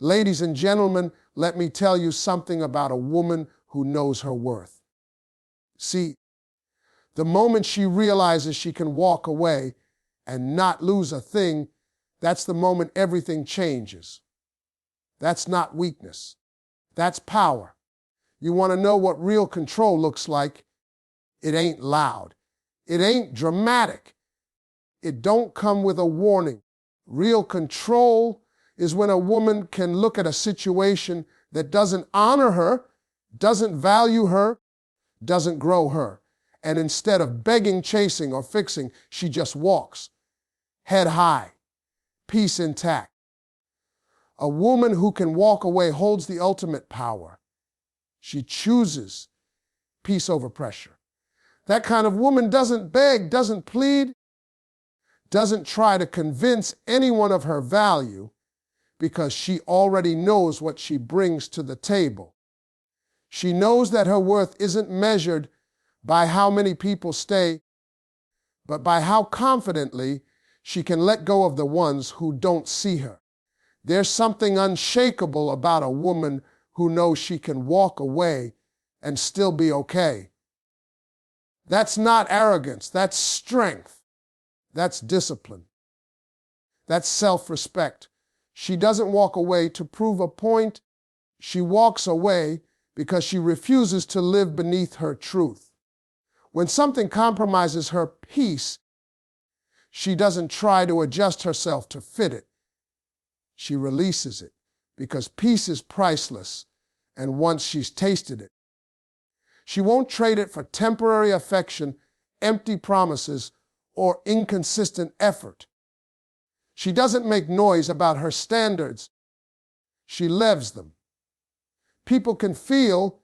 Ladies and gentlemen, let me tell you something about a woman who knows her worth. See, the moment she realizes she can walk away and not lose a thing, that's the moment everything changes. That's not weakness. That's power. You want to know what real control looks like? It ain't loud. It ain't dramatic. It don't come with a warning. Real control is when a woman can look at a situation that doesn't honor her, doesn't value her, doesn't grow her. And instead of begging, chasing, or fixing, she just walks, head high, peace intact. A woman who can walk away holds the ultimate power. She chooses peace over pressure. That kind of woman doesn't beg, doesn't plead, doesn't try to convince anyone of her value, because she already knows what she brings to the table. She knows that her worth isn't measured by how many people stay, but by how confidently she can let go of the ones who don't see her. There's something unshakable about a woman who knows she can walk away and still be okay. That's not arrogance, that's strength. That's discipline. That's self-respect. She doesn't walk away to prove a point. She walks away because she refuses to live beneath her truth. When something compromises her peace, she doesn't try to adjust herself to fit it. She releases it because peace is priceless, and once she's tasted it, she won't trade it for temporary affection, empty promises, or inconsistent effort. She doesn't make noise about her standards. She lives them. People can feel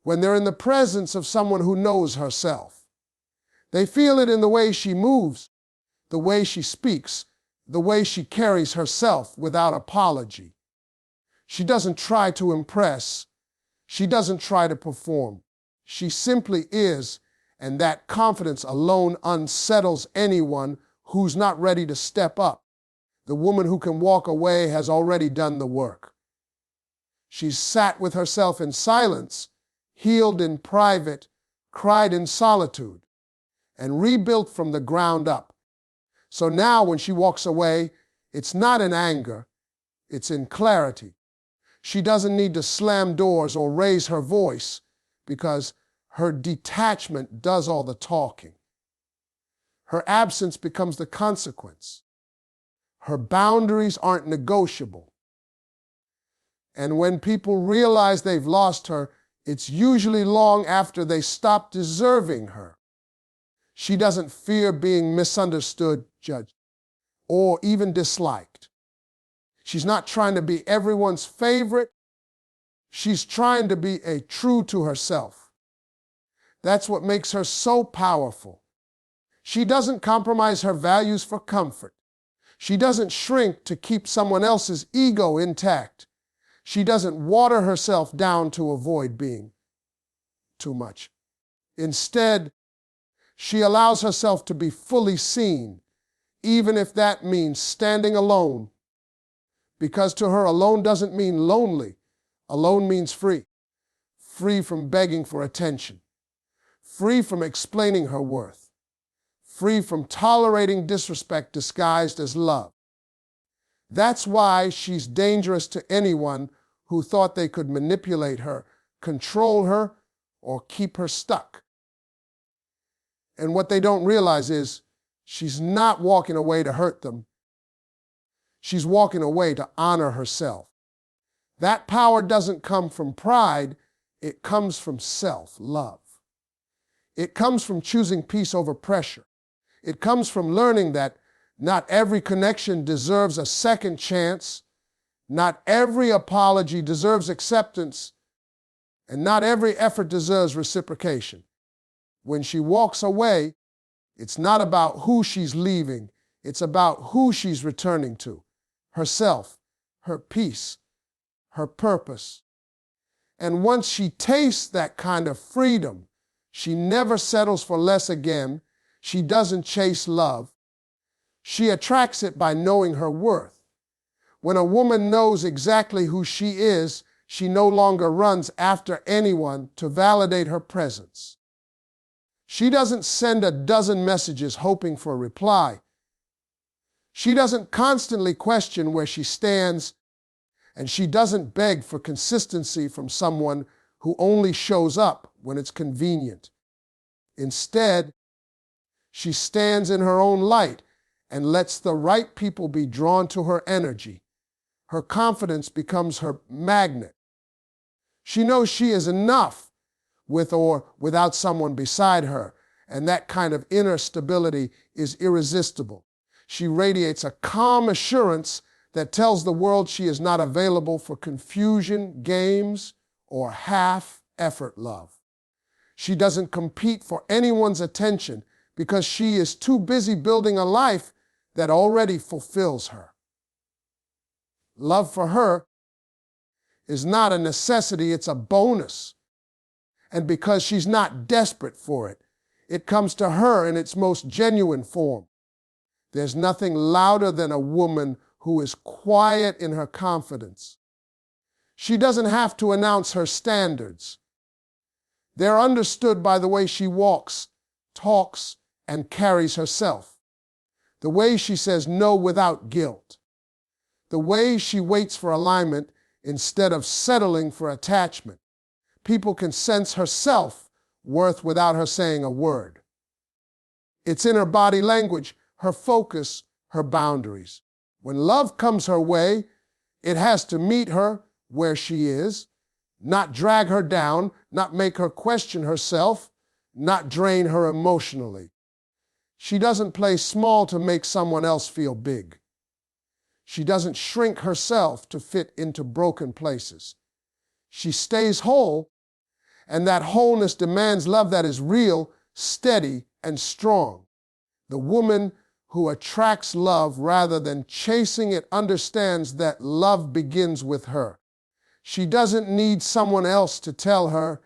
when they're in the presence of someone who knows herself. They feel it in the way she moves, the way she speaks, the way she carries herself without apology. She doesn't try to impress. She doesn't try to perform. She simply is, and that confidence alone unsettles anyone who's not ready to step up. The woman who can walk away has already done the work. She's sat with herself in silence, healed in private, cried in solitude, and rebuilt from the ground up. So now when she walks away, it's not in anger, it's in clarity. She doesn't need to slam doors or raise her voice because her detachment does all the talking. Her absence becomes the consequence. Her boundaries aren't negotiable. And when people realize they've lost her, it's usually long after they stop deserving her. She doesn't fear being misunderstood, judged, or even disliked. She's not trying to be everyone's favorite. She's trying to be true to herself. That's what makes her so powerful. She doesn't compromise her values for comfort. She doesn't shrink to keep someone else's ego intact. She doesn't water herself down to avoid being too much. Instead, she allows herself to be fully seen, even if that means standing alone. Because to her, alone doesn't mean lonely. Alone means free. Free from begging for attention. Free from explaining her worth. Free from tolerating disrespect disguised as love. That's why she's dangerous to anyone who thought they could manipulate her, control her, or keep her stuck. And what they don't realize is she's not walking away to hurt them. She's walking away to honor herself. That power doesn't come from pride, it comes from self-love. It comes from choosing peace over pressure. It comes from learning that not every connection deserves a second chance, not every apology deserves acceptance, and not every effort deserves reciprocation. When she walks away, it's not about who she's leaving, it's about who she's returning to. Herself, her peace, her purpose. And once she tastes that kind of freedom, she never settles for less again. She doesn't chase love. She attracts it by knowing her worth. When a woman knows exactly who she is, she no longer runs after anyone to validate her presence. She doesn't send a dozen messages hoping for a reply. She doesn't constantly question where she stands, and she doesn't beg for consistency from someone who only shows up when it's convenient. Instead, she stands in her own light and lets the right people be drawn to her energy. Her confidence becomes her magnet. She knows she is enough with or without someone beside her, and that kind of inner stability is irresistible. She radiates a calm assurance that tells the world she is not available for confusion, games, or half-effort love. She doesn't compete for anyone's attention because she is too busy building a life that already fulfills her. Love for her is not a necessity, it's a bonus. And because she's not desperate for it, it comes to her in its most genuine form. There's nothing louder than a woman who is quiet in her confidence. She doesn't have to announce her standards. They're understood by the way she walks, talks, and carries herself. The way she says no without guilt. The way she waits for alignment instead of settling for attachment. People can sense her self-worth without her saying a word. It's in her body language, her focus, her boundaries. When love comes her way, it has to meet her where she is, not drag her down, not make her question herself, not drain her emotionally. She doesn't play small to make someone else feel big. She doesn't shrink herself to fit into broken places. She stays whole, and that wholeness demands love that is real, steady, and strong. The woman who attracts love rather than chasing it understands that love begins with her. She doesn't need someone else to tell her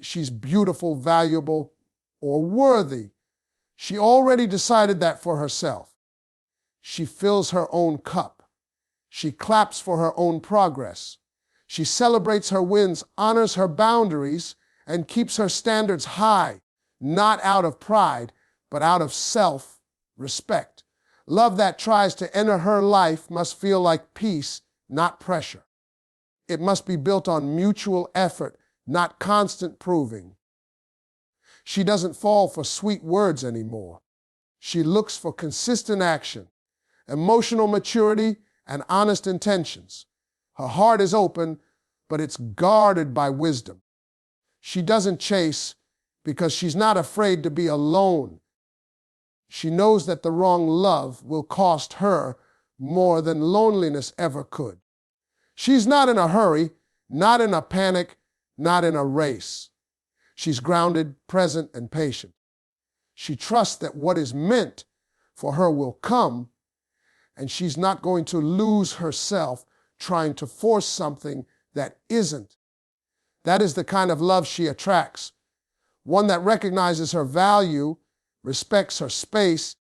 she's beautiful, valuable, or worthy. She already decided that for herself. She fills her own cup. She claps for her own progress. She celebrates her wins, honors her boundaries, and keeps her standards high, not out of pride, but out of self-respect. Love that tries to enter her life must feel like peace, not pressure. It must be built on mutual effort, not constant proving. She doesn't fall for sweet words anymore. She looks for consistent action, emotional maturity, and honest intentions. Her heart is open, but it's guarded by wisdom. She doesn't chase because she's not afraid to be alone. She knows that the wrong love will cost her more than loneliness ever could. She's not in a hurry, not in a panic, not in a race. She's grounded, present, and patient. She trusts that what is meant for her will come, and she's not going to lose herself trying to force something that isn't. That is the kind of love she attracts, one that recognizes her value, respects her space,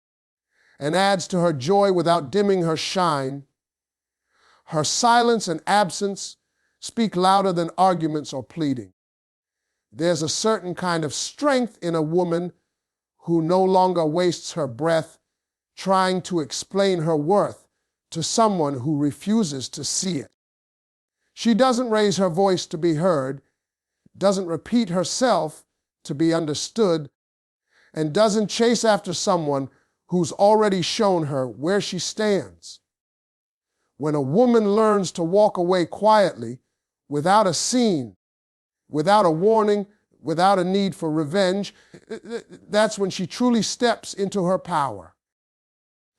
and adds to her joy without dimming her shine. Her silence and absence speak louder than arguments or pleading. There's a certain kind of strength in a woman who no longer wastes her breath trying to explain her worth to someone who refuses to see it. She doesn't raise her voice to be heard, doesn't repeat herself to be understood, and doesn't chase after someone who's already shown her where she stands. When a woman learns to walk away quietly, without a scene, without a warning, without a need for revenge, that's when she truly steps into her power.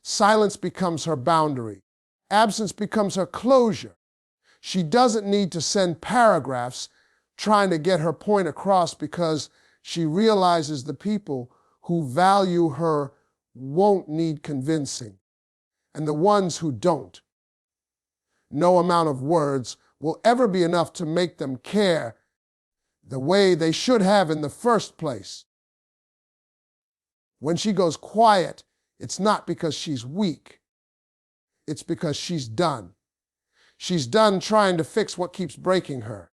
Silence becomes her boundary. Absence becomes her closure. She doesn't need to send paragraphs trying to get her point across because she realizes the people who value her won't need convincing. And the ones who don't, no amount of words will ever be enough to make them care the way they should have in the first place. When she goes quiet, it's not because she's weak. It's because she's done. She's done trying to fix what keeps breaking her.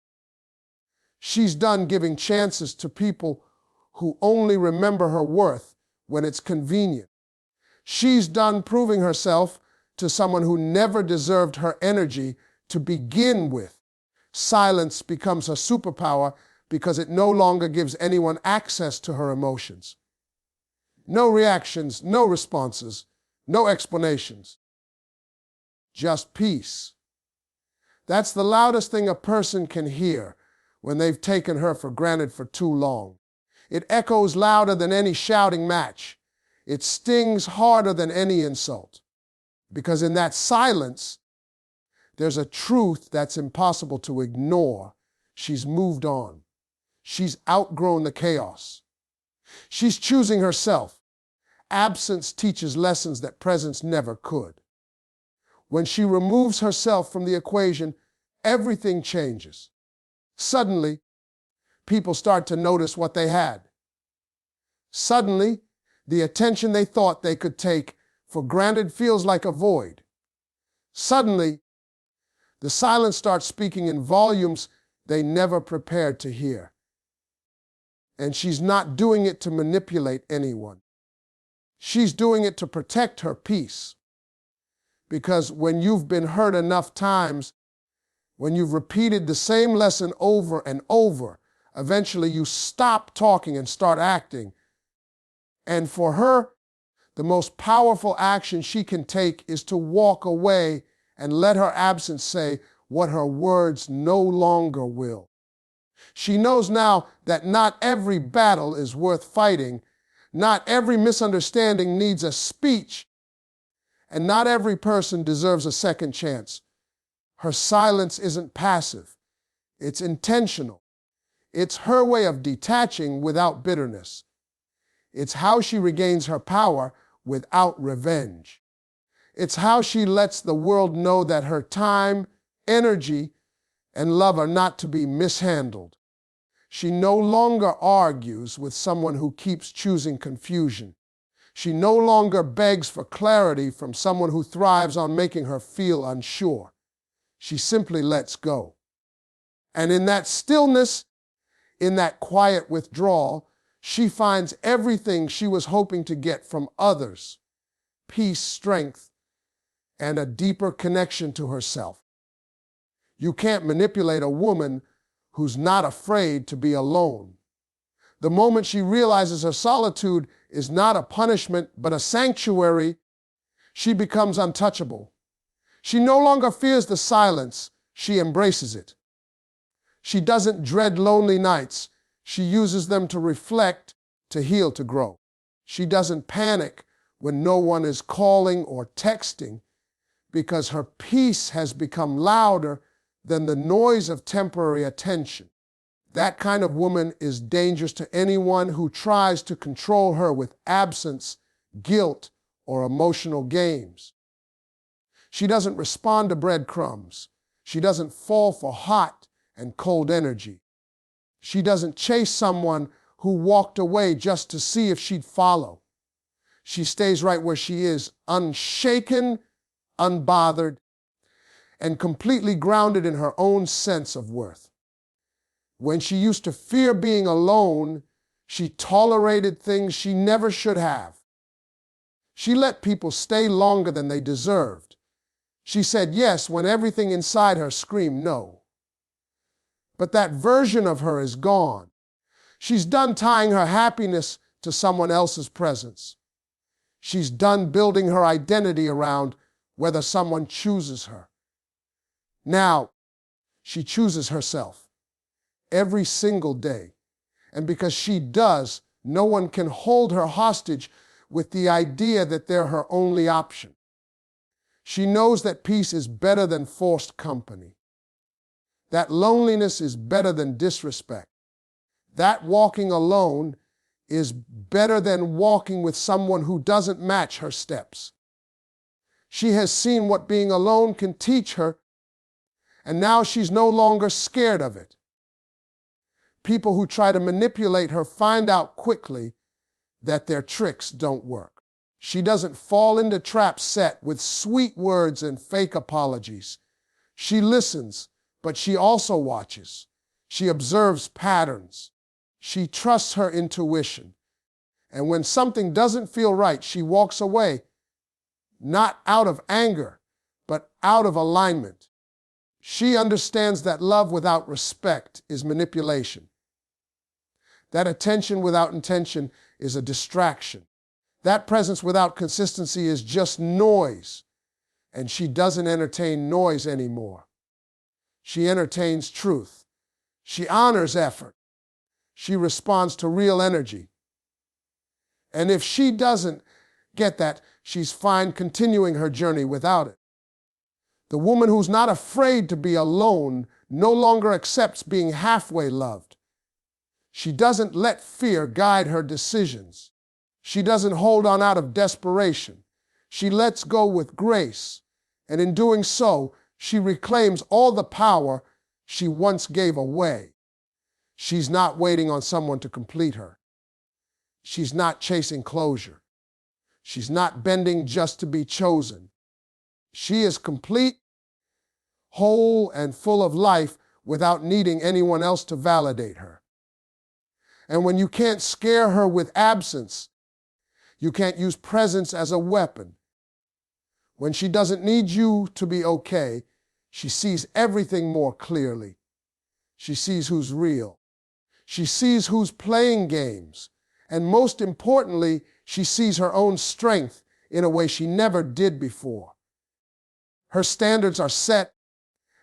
She's done giving chances to people who only remember her worth when it's convenient. She's done proving herself to someone who never deserved her energy to begin with. Silence becomes her superpower because it no longer gives anyone access to her emotions. No reactions, no responses, no explanations. Just peace. That's the loudest thing a person can hear when they've taken her for granted for too long. It echoes louder than any shouting match. It stings harder than any insult. Because in that silence, there's a truth that's impossible to ignore. She's moved on. She's outgrown the chaos. She's choosing herself. Absence teaches lessons that presence never could. When she removes herself from the equation, everything changes. Suddenly, people start to notice what they had. Suddenly, the attention they thought they could take for granted feels like a void. Suddenly, the silence starts speaking in volumes they never prepared to hear. And she's not doing it to manipulate anyone. She's doing it to protect her peace. Because when you've been hurt enough times, when you've repeated the same lesson over and over, eventually you stop talking and start acting. And for her, the most powerful action she can take is to walk away and let her absence say what her words no longer will. She knows now that not every battle is worth fighting, not every misunderstanding needs a speech, and not every person deserves a second chance. Her silence isn't passive. It's intentional. It's her way of detaching without bitterness. It's how she regains her power without revenge. It's how she lets the world know that her time, energy, and love are not to be mishandled. She no longer argues with someone who keeps choosing confusion. She no longer begs for clarity from someone who thrives on making her feel unsure. She simply lets go. And in that stillness, in that quiet withdrawal, she finds everything she was hoping to get from others: peace, strength, and a deeper connection to herself. You can't manipulate a woman who's not afraid to be alone. The moment she realizes her solitude is not a punishment, but a sanctuary, she becomes untouchable. She no longer fears the silence, she embraces it. She doesn't dread lonely nights. She uses them to reflect, to heal, to grow. She doesn't panic when no one is calling or texting, because her peace has become louder than the noise of temporary attention. That kind of woman is dangerous to anyone who tries to control her with absence, guilt, or emotional games. She doesn't respond to breadcrumbs. She doesn't fall for hot and cold energy. She doesn't chase someone who walked away just to see if she'd follow. She stays right where she is, unshaken, unbothered, and completely grounded in her own sense of worth. When she used to fear being alone, she tolerated things she never should have. She let people stay longer than they deserved. She said yes when everything inside her screamed no. But that version of her is gone. She's done tying her happiness to someone else's presence. She's done building her identity around whether someone chooses her. Now, she chooses herself every single day. And because she does, no one can hold her hostage with the idea that they're her only option. She knows that peace is better than forced company. That loneliness is better than disrespect. That walking alone is better than walking with someone who doesn't match her steps. She has seen what being alone can teach her, and now she's no longer scared of it. People who try to manipulate her find out quickly that their tricks don't work. She doesn't fall into traps set with sweet words and fake apologies. She listens, but she also watches. She observes patterns. She trusts her intuition. And when something doesn't feel right, she walks away, not out of anger, but out of alignment. She understands that love without respect is manipulation. That attention without intention is a distraction. That presence without consistency is just noise. And she doesn't entertain noise anymore. She entertains truth. She honors effort. She responds to real energy. And if she doesn't get that, she's fine continuing her journey without it. The woman who's not afraid to be alone no longer accepts being halfway loved. She doesn't let fear guide her decisions. She doesn't hold on out of desperation. She lets go with grace. And in doing so, she reclaims all the power she once gave away. She's not waiting on someone to complete her. She's not chasing closure. She's not bending just to be chosen. She is complete, whole, and full of life without needing anyone else to validate her. And when you can't scare her with absence, you can't use presence as a weapon. When she doesn't need you to be okay, she sees everything more clearly. She sees who's real. She sees who's playing games. And most importantly, she sees her own strength in a way she never did before. Her standards are set,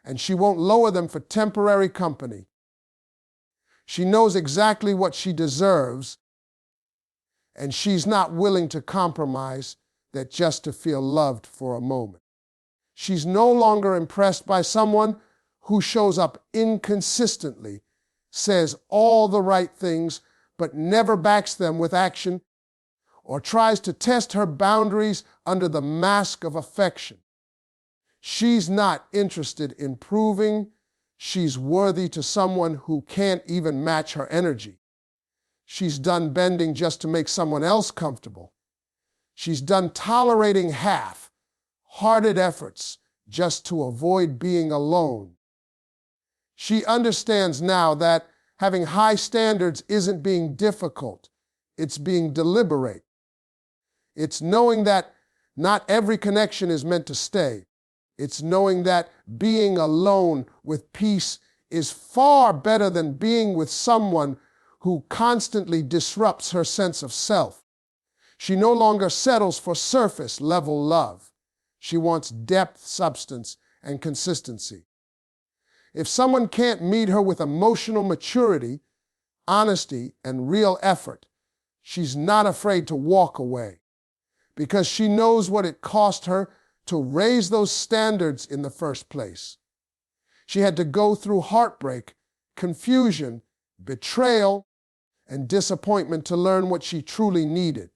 and she won't lower them for temporary company. She knows exactly what she deserves, and she's not willing to compromise that just to feel loved for a moment. She's no longer impressed by someone who shows up inconsistently, says all the right things, but never backs them with action, or tries to test her boundaries under the mask of affection. She's not interested in proving she's worthy to someone who can't even match her energy. She's done bending just to make someone else comfortable. She's done tolerating half-hearted efforts just to avoid being alone. She understands now that having high standards isn't being difficult, it's being deliberate. It's knowing that not every connection is meant to stay. It's knowing that being alone with peace is far better than being with someone who constantly disrupts her sense of self. She no longer settles for surface-level love. She wants depth, substance, and consistency. If someone can't meet her with emotional maturity, honesty, and real effort, she's not afraid to walk away because she knows what it cost her to raise those standards in the first place. She had to go through heartbreak, confusion, betrayal, and disappointment to learn what she truly needed.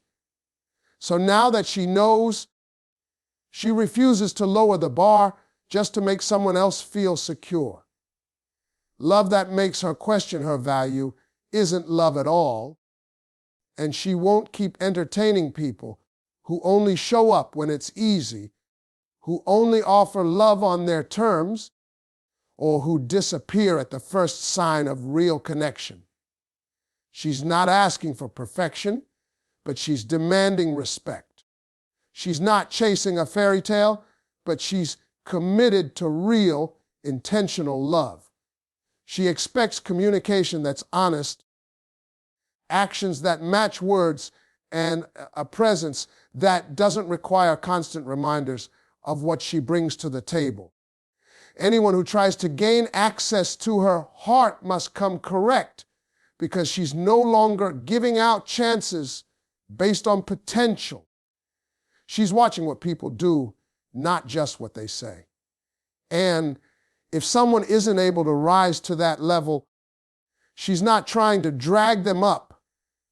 So now that she knows, she refuses to lower the bar just to make someone else feel secure. Love that makes her question her value isn't love at all, and she won't keep entertaining people who only show up when it's easy, who only offer love on their terms, or who disappear at the first sign of real connection. She's not asking for perfection, but she's demanding respect. She's not chasing a fairy tale, but she's committed to real, intentional love. She expects communication that's honest, actions that match words, and a presence that doesn't require constant reminders of what she brings to the table. Anyone who tries to gain access to her heart must come correct, because she's no longer giving out chances based on potential. She's watching what people do, not just what they say. And if someone isn't able to rise to that level, she's not trying to drag them up,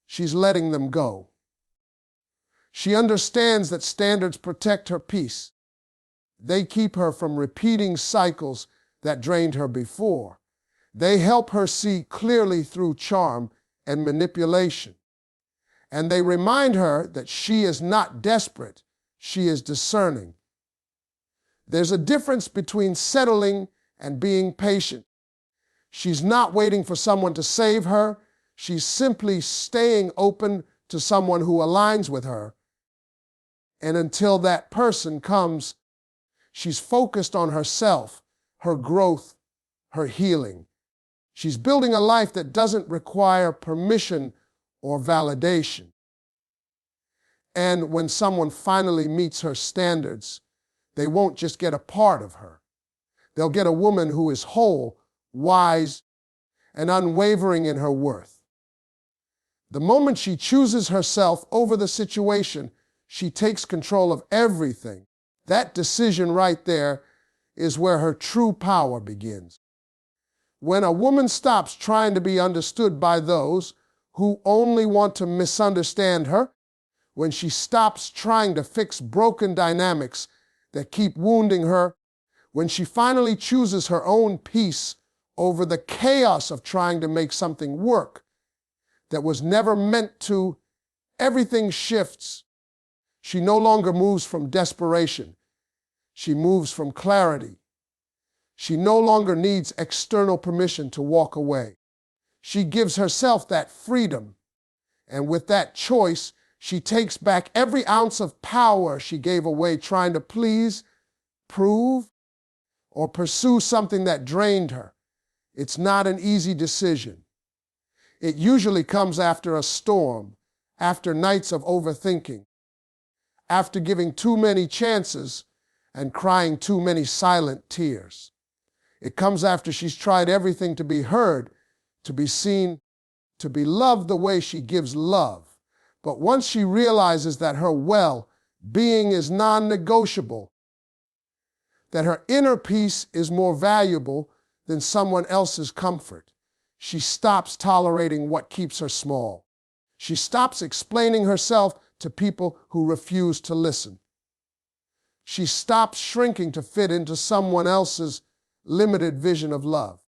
she's letting them go. She understands that standards protect her peace. They keep her from repeating cycles that drained her before. They help her see clearly through charm and manipulation. And they remind her that she is not desperate, she is discerning. There's a difference between settling and being patient. She's not waiting for someone to save her. She's simply staying open to someone who aligns with her. And until that person comes, she's focused on herself, her growth, her healing. She's building a life that doesn't require permission or validation. And when someone finally meets her standards, they won't just get a part of her. They'll get a woman who is whole, wise, and unwavering in her worth. The moment she chooses herself over the situation, she takes control of everything. That decision right there is where her true power begins. When a woman stops trying to be understood by those who only want to misunderstand her, when she stops trying to fix broken dynamics that keep wounding her, when she finally chooses her own peace over the chaos of trying to make something work that was never meant to, everything shifts. She no longer moves from desperation. She moves from clarity. She no longer needs external permission to walk away. She gives herself that freedom, and with that choice, she takes back every ounce of power she gave away trying to please, prove, or pursue something that drained her. It's not an easy decision. It usually comes after a storm, after nights of overthinking, after giving too many chances and crying too many silent tears. It comes after she's tried everything to be heard, to be seen, to be loved the way she gives love. But once she realizes that her well-being is non-negotiable, that her inner peace is more valuable than someone else's comfort, she stops tolerating what keeps her small. She stops explaining herself to people who refuse to listen. She stops shrinking to fit into someone else's limited vision of love.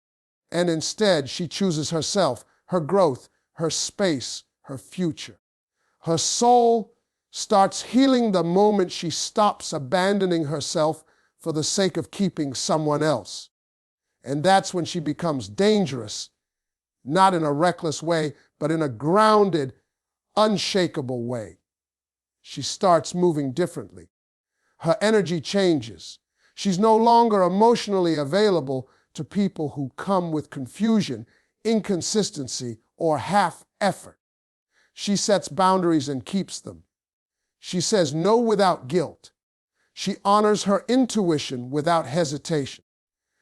And instead, she chooses herself, her growth, her space, her future. Her soul starts healing the moment she stops abandoning herself for the sake of keeping someone else. And that's when she becomes dangerous, not in a reckless way, but in a grounded, unshakable way. She starts moving differently. Her energy changes. She's no longer emotionally available to people who come with confusion, inconsistency, or half-effort. She sets boundaries and keeps them. She says no without guilt. She honors her intuition without hesitation.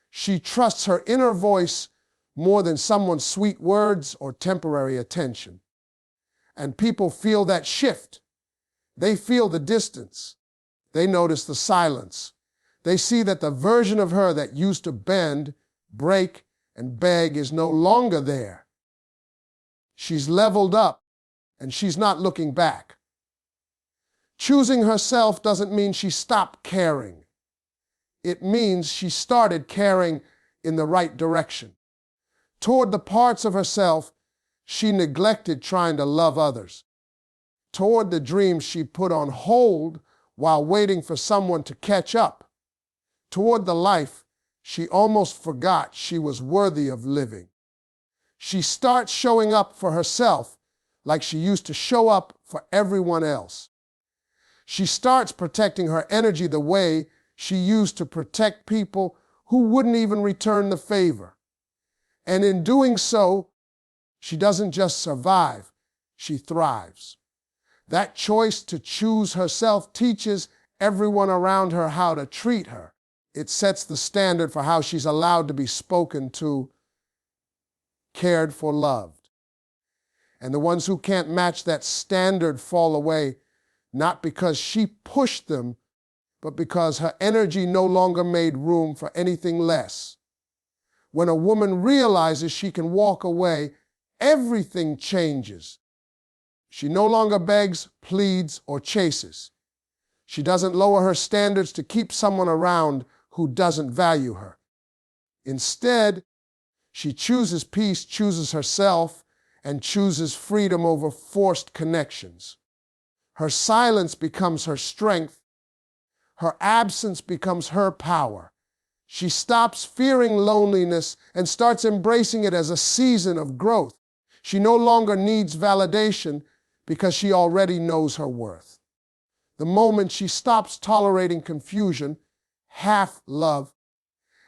She trusts her inner voice more than someone's sweet words or temporary attention. And people feel that shift. They feel the distance. They notice the silence. They see that the version of her that used to bend, break, and beg is no longer there. She's leveled up, and she's not looking back. Choosing herself doesn't mean she stopped caring. It means she started caring in the right direction. Toward the parts of herself she neglected trying to love others. Toward the dreams she put on hold while waiting for someone to catch up. Toward the life she almost forgot she was worthy of living. She starts showing up for herself like she used to show up for everyone else. She starts protecting her energy the way she used to protect people who wouldn't even return the favor. And in doing so, she doesn't just survive, she thrives. That choice to choose herself teaches everyone around her how to treat her. It sets the standard for how she's allowed to be spoken to, cared for, loved. And the ones who can't match that standard fall away, not because she pushed them, but because her energy no longer made room for anything less. When a woman realizes she can walk away, everything changes. She no longer begs, pleads, or chases. She doesn't lower her standards to keep someone around who doesn't value her. Instead, she chooses peace, chooses herself, and chooses freedom over forced connections. Her silence becomes her strength. Her absence becomes her power. She stops fearing loneliness and starts embracing it as a season of growth. She no longer needs validation because she already knows her worth. The moment she stops tolerating confusion, half-love,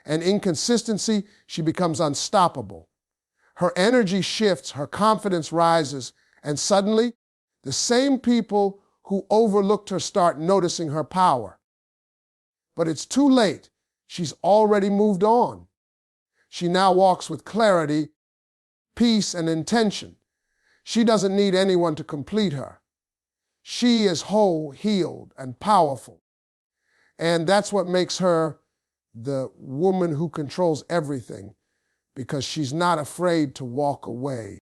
and inconsistency, she becomes unstoppable. Her energy shifts, her confidence rises, and suddenly, the same people who overlooked her start noticing her power. But it's too late. She's already moved on. She now walks with clarity, peace, and intention. She doesn't need anyone to complete her. She is whole, healed, and powerful. And that's what makes her the woman who controls everything, because she's not afraid to walk away.